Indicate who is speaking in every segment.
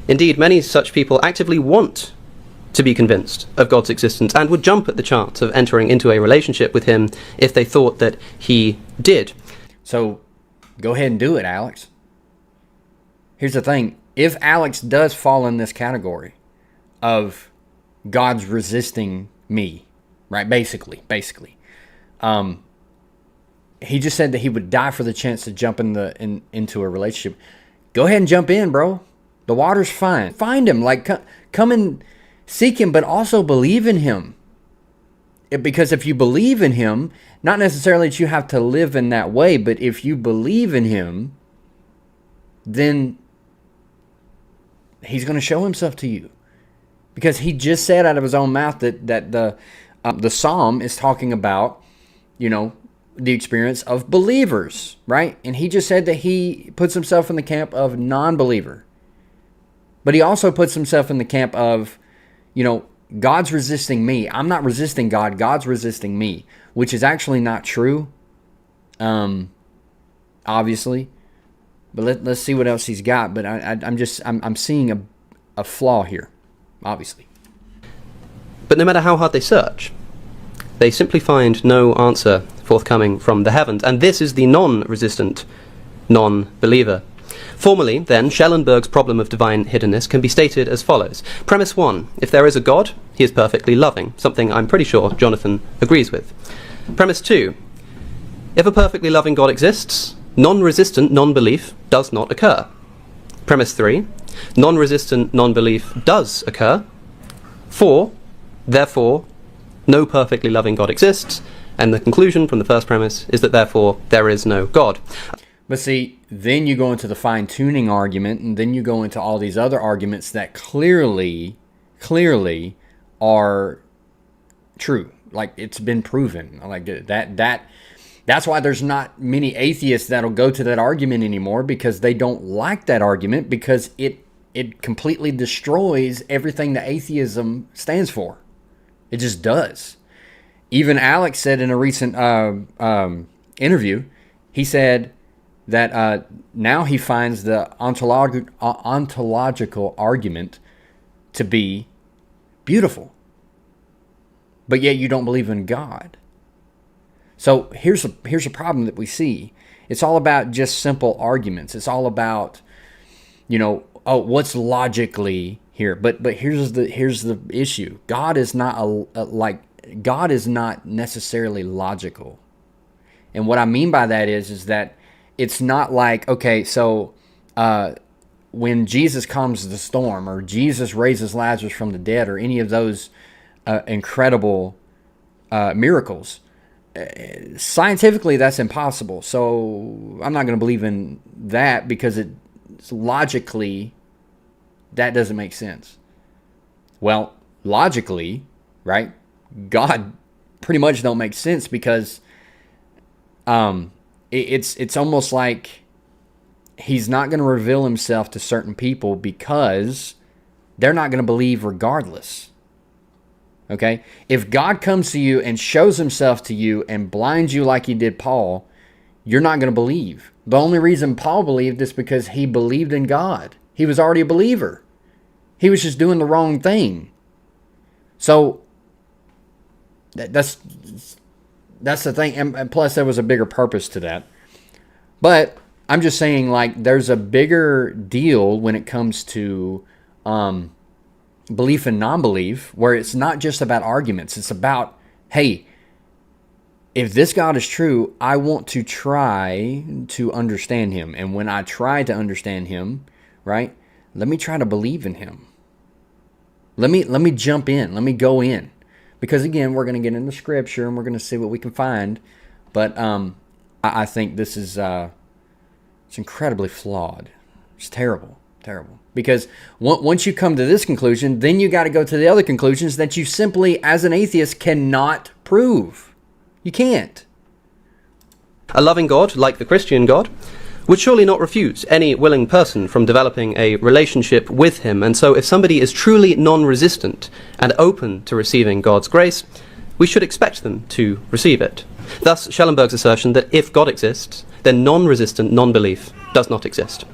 Speaker 1: Indeed, many such people actively want to be convinced of God's existence and would jump at the chance of entering into a relationship with him if they thought that he did.
Speaker 2: So go ahead and do it, Alex. Here's the thing. If Alex does fall in this category of God's resisting me, right? Basically. He just said that he would die for the chance to jump into a relationship. Go ahead and jump in, bro. The water's fine. Find him. Like, come and seek him, but also believe in him. Because if you believe in him, not necessarily that you have to live in that way, but if you believe in him, then he's going to show himself to you. Because he just said out of his own mouth that the psalm is talking about, the experience of believers, right? And he just said that he puts himself in the camp of non-believer. But he also puts himself in the camp of, God's resisting me. I'm not resisting God. God's resisting me, which is actually not true, obviously. But let's see what else he's got. But I'm seeing a flaw here, obviously.
Speaker 1: But no matter how hard they search, they simply find no answer forthcoming from the heavens. And this is the non-resistant non-believer. Formally, then, Schellenberg's problem of divine hiddenness can be stated as follows. Premise 1. If there is a God, he is perfectly loving, something I'm pretty sure Jonathan agrees with. Premise 2. If a perfectly loving God exists, non-resistant non-belief does not occur. Premise 3. Non-resistant non-belief does occur. 4. Therefore, no perfectly loving God exists, and the conclusion from the first premise is that therefore there is no God.
Speaker 2: But see, then you go into the fine-tuning argument, and then you go into all these other arguments that clearly are true. Like, it's been proven. Like that's why there's not many atheists that'll go to that argument anymore, because they don't like that argument, because it completely destroys everything that atheism stands for. It just does. Even Alex said in a recent interview, he said that now he finds the ontological argument to be beautiful. But yet you don't believe in God. So here's a problem that we see. It's all about just simple arguments. It's all about, what's logically here. But here's the issue. God is not God is not necessarily logical. And what I mean by that is that it's not like, okay, so when Jesus calms the storm, or Jesus raises Lazarus from the dead, or any of those incredible miracles, scientifically that's impossible. So I'm not going to believe in that, because it's logically that doesn't make sense. Well, logically, right, God pretty much don't make sense, because it's almost like he's not going to reveal himself to certain people because they're not going to believe regardless. Okay? If God comes to you and shows himself to you and blinds you like he did Paul, you're not going to believe. The only reason Paul believed is because he believed in God. He was already a believer. He was just doing the wrong thing. So that's the thing. And plus, there was a bigger purpose to that. But I'm just saying, like, there's a bigger deal when it comes to belief and non-belief, where it's not just about arguments. It's about, hey, if this God is true, I want to try to understand him. And when I try to understand him, right, let me try to believe in him. Let me jump in. Let me go in. Because, again, we're going to get into Scripture and we're going to see what we can find. But I think this is it's incredibly flawed. It's terrible. Because once you come to this conclusion, then you got to go to the other conclusions that you simply, as an atheist, cannot prove. You can't.
Speaker 1: A loving God, like the Christian God, would surely not refuse any willing person from developing a relationship with him. And so if somebody is truly non-resistant and open to receiving God's grace, we should expect them to receive it. Thus, Schellenberg's assertion that if God exists, then non-resistant non-belief does not exist.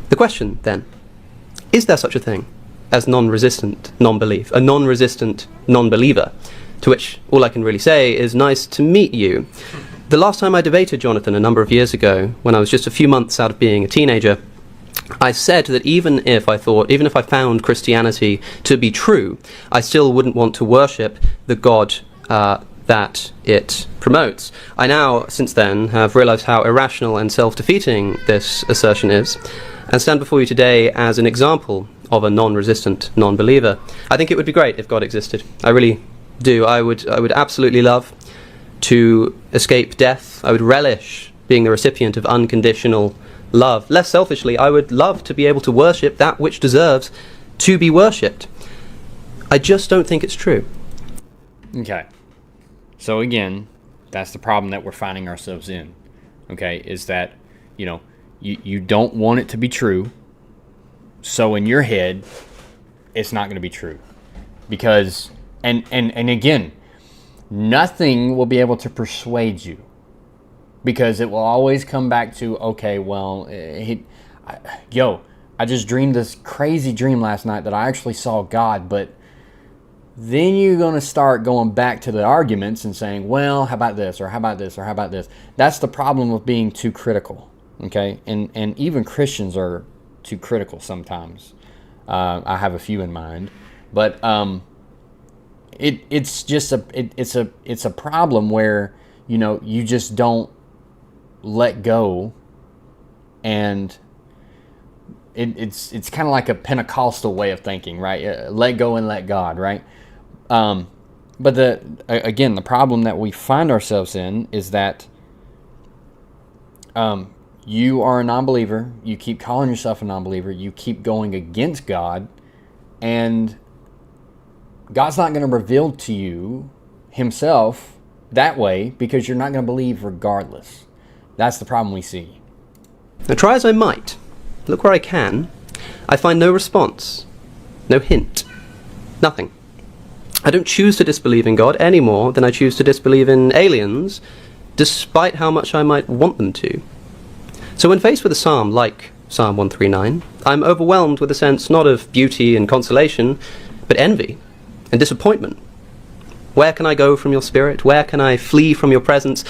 Speaker 1: The question, then, Is there such a thing as non-resistant non-belief, a non-resistant non-believer? To which all I can really say is, nice to meet you. The last time I debated Jonathan a number of years ago, when I was just a few months out of being a teenager, I said that even if I found Christianity to be true, I still wouldn't want to worship the God that it promotes. I now, since then, have realized how irrational and self-defeating this assertion is, and stand before you today as an example of a non-resistant non-believer. I think it would be great if God existed. I really do. I would absolutely love to escape death. I would relish being the recipient of unconditional love. Less selfishly, I would love to be able to worship that which deserves to be worshipped. I just don't think it's true.
Speaker 2: Okay. So again, that's the problem that we're finding ourselves in. Okay, is that, you don't want it to be true. So in your head, it's not going to be true. Because, and again, nothing will be able to persuade you, because it will always come back to, okay, well, I just dreamed this crazy dream last night that I actually saw God, but then you're going to start going back to the arguments and saying, well, how about this, or how about this, or how about this? That's the problem with being too critical, okay? And even Christians are too critical sometimes. I have a few in mind, but it's just a problem where you just don't let go, and it's kind of like a Pentecostal way of thinking, right? Let go and let God, right? But the problem that we find ourselves in is that you are a non-believer. You keep calling yourself a non-believer. You keep going against God, and God's not going to reveal to you himself that way, because you're not going to believe regardless. That's the problem we see.
Speaker 1: Now, try as I might, look where I can, I find no response, no hint, nothing. I don't choose to disbelieve in God any more than I choose to disbelieve in aliens, despite how much I might want them to. So when faced with a psalm like Psalm 139, I'm overwhelmed with a sense not of beauty and consolation, but envy and disappointment. Where can I go from your spirit? Where can I flee from your presence?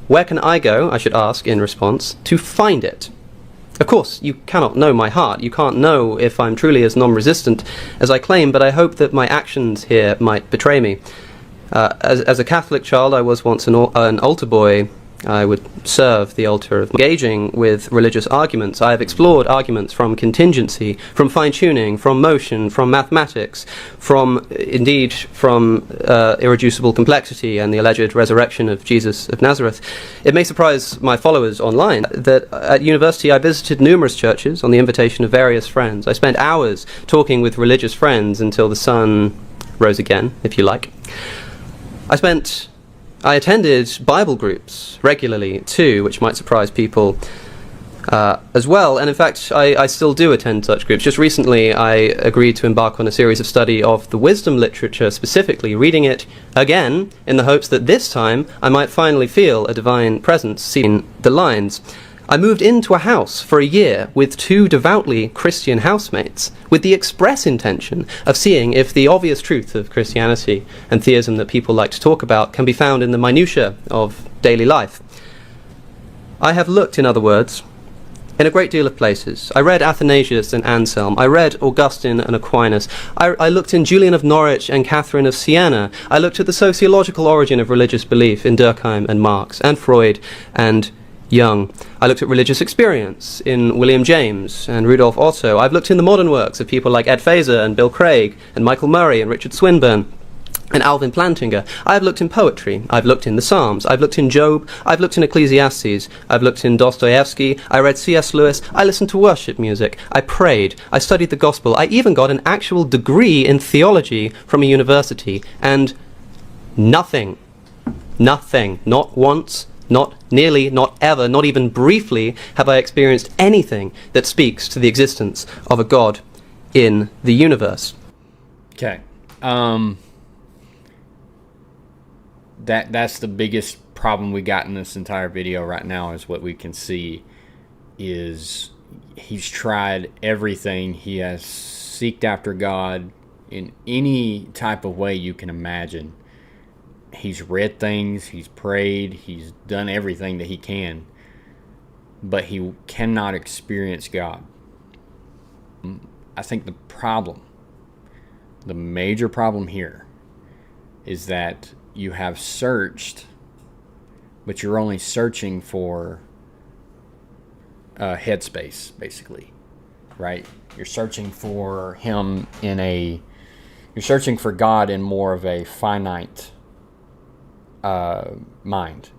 Speaker 1: Where can I go, I should ask in response, to find it? Of course, you cannot know my heart. You can't know if I'm truly as non-resistant as I claim, but I hope that my actions here might betray me. As a Catholic child, I was once an altar boy. I would serve the altar of engaging with religious arguments. I have explored arguments from contingency, from fine-tuning, from motion, from mathematics, from irreducible complexity and the alleged resurrection of Jesus of Nazareth. It may surprise my followers online that at university I visited numerous churches on the invitation of various friends. I spent hours talking with religious friends until the sun rose again, if you like. I attended Bible groups regularly too, which might surprise people as well. And in fact, I still do attend such groups. Just recently, I agreed to embark on a series of study of the wisdom literature, specifically reading it again in the hopes that this time I might finally feel a divine presence seen the lines. I moved into a house for a year with 2 devoutly Christian housemates, with the express intention of seeing if the obvious truth of Christianity and theism that people like to talk about can be found in the minutiae of daily life. I have looked, in other words, in a great deal of places. I read Athanasius and Anselm. I read Augustine and Aquinas. I looked in Julian of Norwich and Catherine of Siena. I looked at the sociological origin of religious belief in Durkheim and Marx and Freud and Young. I looked at religious experience in William James and Rudolf Otto. I've looked in the modern works of people like Ed Feser and Bill Craig and Michael Murray and Richard Swinburne and Alvin Plantinga. I've looked in poetry. I've looked in the Psalms. I've looked in Job. I've looked in Ecclesiastes. I've looked in Dostoevsky. I read C.S. Lewis. I listened to worship music. I prayed. I studied the gospel. I even got an actual degree in theology from a university. And nothing, not once, not nearly, not ever, not even briefly have I experienced anything that speaks to the existence of a God in the universe.
Speaker 2: Okay. That's the biggest problem we got in this entire video right now, is what we can see is, he's tried everything. He has seeked after God in any type of way you can imagine. He's read things, he's prayed, he's done everything that he can, but he cannot experience God. I think the major problem here is that you have searched, but you're only searching for headspace, basically, right? You're searching for you're searching for God in more of a finite mind,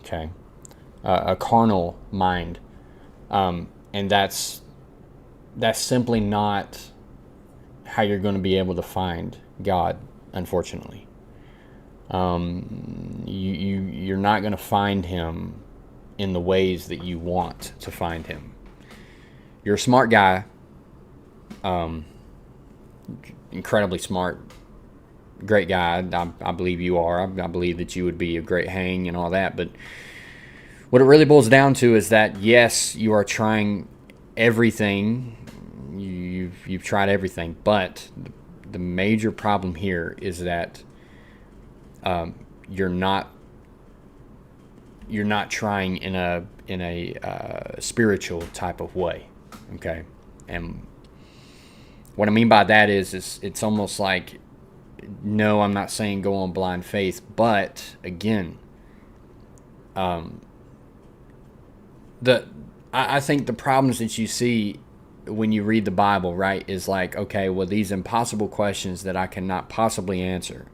Speaker 2: okay? A carnal mind. And that's simply not how you're going to be able to find God, unfortunately. You're not going to find him in the ways that you want to find him. You're a smart guy, incredibly smart, great guy. I believe you are. I believe that you would be a great hang and all that. But what it really boils down to is that, yes, you are trying everything. You've tried everything, but the major problem here is that you're not trying in a spiritual type of way, okay? And what I mean by that is it's almost like, no, I'm not saying go on blind faith, but again, I think the problems that you see when you read the Bible, right, is like, okay, well, these impossible questions that I cannot possibly answer,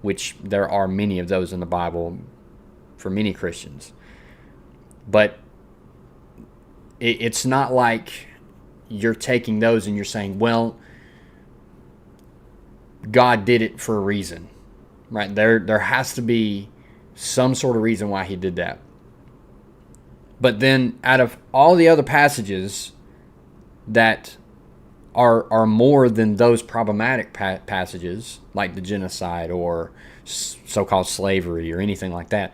Speaker 2: which there are many of those in the Bible for many Christians. But it's not like you're taking those and you're saying, well, God did it for a reason, right? There has to be some sort of reason why he did that. But then out of all the other passages that are more than those problematic passages, like the genocide or so-called slavery or anything like that,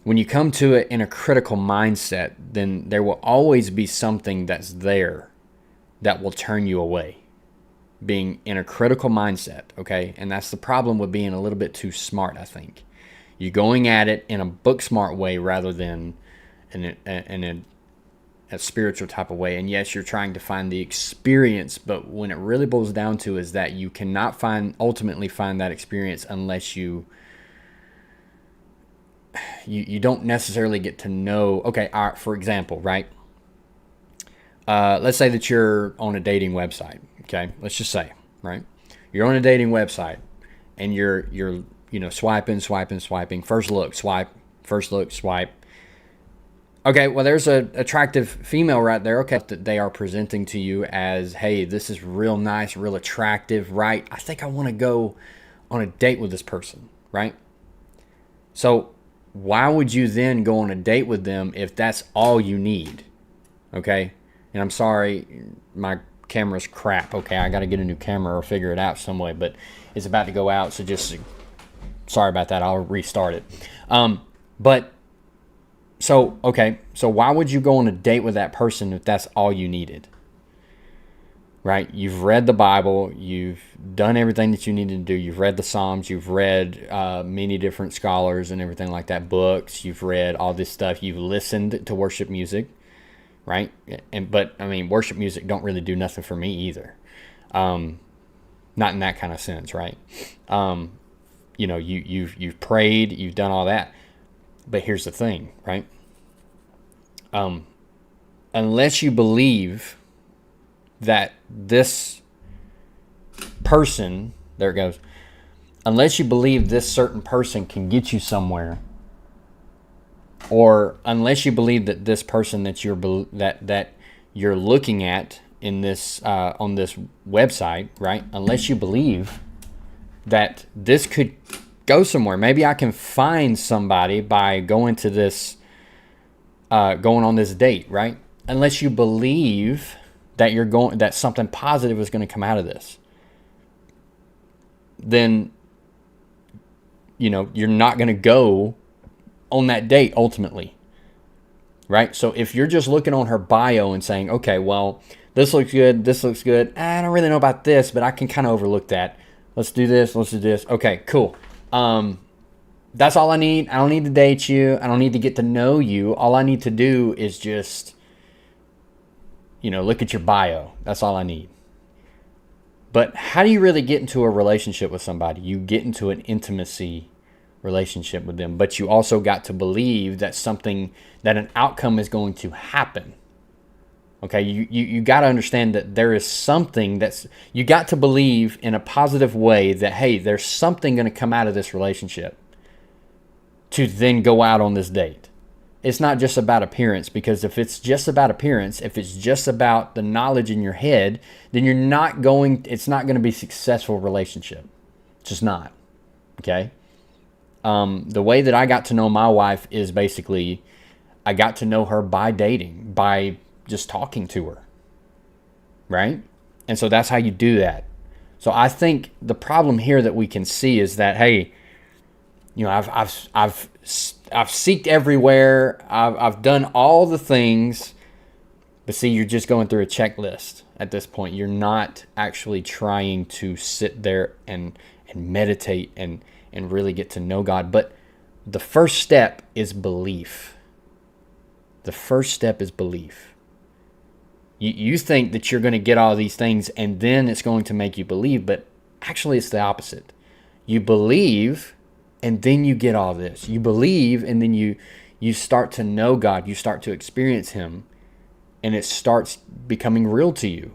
Speaker 2: when you come to it in a critical mindset, then there will always be something that's there that will turn you away. Being in a critical mindset, okay? And that's the problem with being a little bit too smart, I think. You're going at it in a book smart way rather than in a spiritual type of way. And yes, you're trying to find the experience, but when it really boils down to is that you cannot ultimately find that experience unless you don't necessarily get to know. Okay, all right, for example, right? Let's say that you're on a dating website. Okay, let's just say, right? You're on a dating website, and you're swiping. First look, swipe. First look, swipe. Okay, well, there's an attractive female right there. Okay, that they are presenting to you as, hey, this is real nice, real attractive, right? I think I want to go on a date with this person, right? So why would you then go on a date with them if that's all you need? Okay, and I'm sorry, my camera's crap. Okay, I got to get a new camera or figure it out some way, but it's about to go out, so just sorry about that. I'll restart it. So why would you go on a date with that person if that's all you needed? Right? You've read the Bible. You've done everything that you needed to do. You've read the Psalms. You've read many different scholars and everything like that, books. You've read all this stuff. You've listened to worship music, right? But I mean, worship music don't really do nothing for me either. Not in that kind of sense, right? You've prayed. You've done all that. But here's the thing, right? Unless you believe that this person, there it goes, unless you believe this certain person can get you somewhere, or unless you believe that this person that you're looking at in this on this website, right? Unless you believe that this could go somewhere. Maybe I can find somebody by going to this, going on this date, right? Unless you believe that that something positive is going to come out of this, then, you're not going to go on that date ultimately. right? So if you're just looking on her bio and saying, okay, well, this looks good, I don't really know about this, but I can kind of overlook that. Let's do this. Okay, cool. That's all I need. I don't need to date you. I don't need to get to know you. All I need to do is just, look at your bio. That's all I need. But how do you really get into a relationship with somebody? You get into an intimacy relationship with them, but you also got to believe that an outcome is going to happen. Okay, you got to understand that there is something you got to believe in a positive way that, hey, there's something going to come out of this relationship to then go out on this date. It's not just about appearance, because if it's just about appearance, if it's just about the knowledge in your head, then it's not going to be a successful relationship. It's just not. Okay? The way that I got to know my wife is basically I got to know her by dating, by just talking to her, right? And so that's how you do that. So I think the problem here that we can see is that, hey, I've seeked everywhere, I've done all the things, but see, you're just going through a checklist at this point. You're not actually trying to sit there and meditate and really get to know God. But the first step is belief. The first step is belief. You think that you're going to get all these things and then it's going to make you believe, but actually it's the opposite. You believe and then you get all this. You believe and then you start to know God. You start to experience Him, and it starts becoming real to you.